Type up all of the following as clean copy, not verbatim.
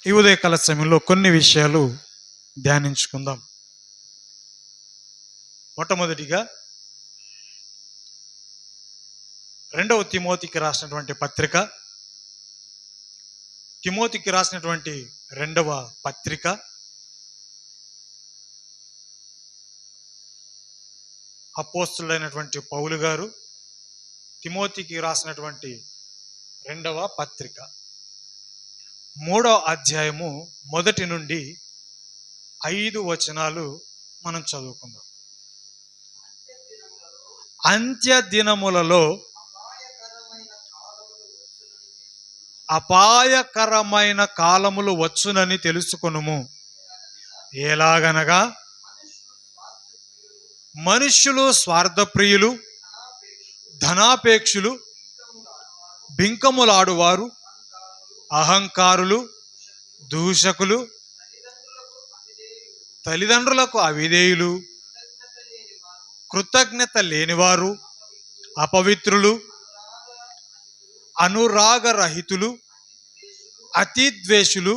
ఈ ఉదయకాల సమయంలో కొన్ని విషయాలు ధ్యానించుకుందాం. మొట్టమొదటిగా 2వ తిమోతికి రాసినటువంటి పత్రిక, తిమోతికి రాసినటువంటి 2వ పత్రిక అపోస్తులైనటువంటి పౌలు గారు తిమోతికి రాసినటువంటి 2వ పత్రిక 3వ అధ్యాయము 1 నుండి 5 వచనాలు మనం చదువుకుందాం. అంత్య దినములలో అపాయకరమైన కాలములు వచ్చునని తెలుసుకొనుము. ఎలాగనగా మనుష్యులు స్వార్థప్రియులు, ధనాపేక్షులు, బింకములాడువారు, అహంకారులు, దూషకులు, తల్లిదండ్రులకు అవిధేయులు, కృతజ్ఞత లేనివారు, అపవిత్రులు, అనురాగరహితులు, అతిద్వేషులు,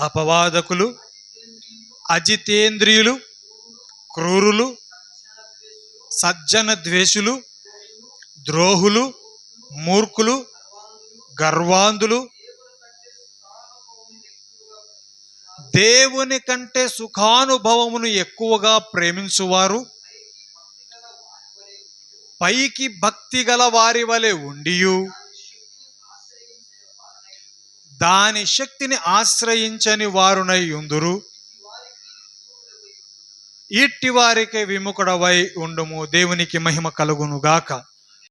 అపవాదకులు, అజితేంద్రియులు, క్రూరులు, సజ్జన ద్వేషులు, ద్రోహులు, మూర్ఖులు, గర్వాంధులు, దేవుని కంటే సుఖానుభవమును ఎక్కువగా ప్రేమించువారు, పైకి భక్తి గల వారి వలె ఉండియు దాని శక్తిని ఆశ్రయించని వారునై ఉందురు. ఇట్టి వారికి విముఖుడవై ఉండుము. దేవునికి మహిమ కలుగును గాక.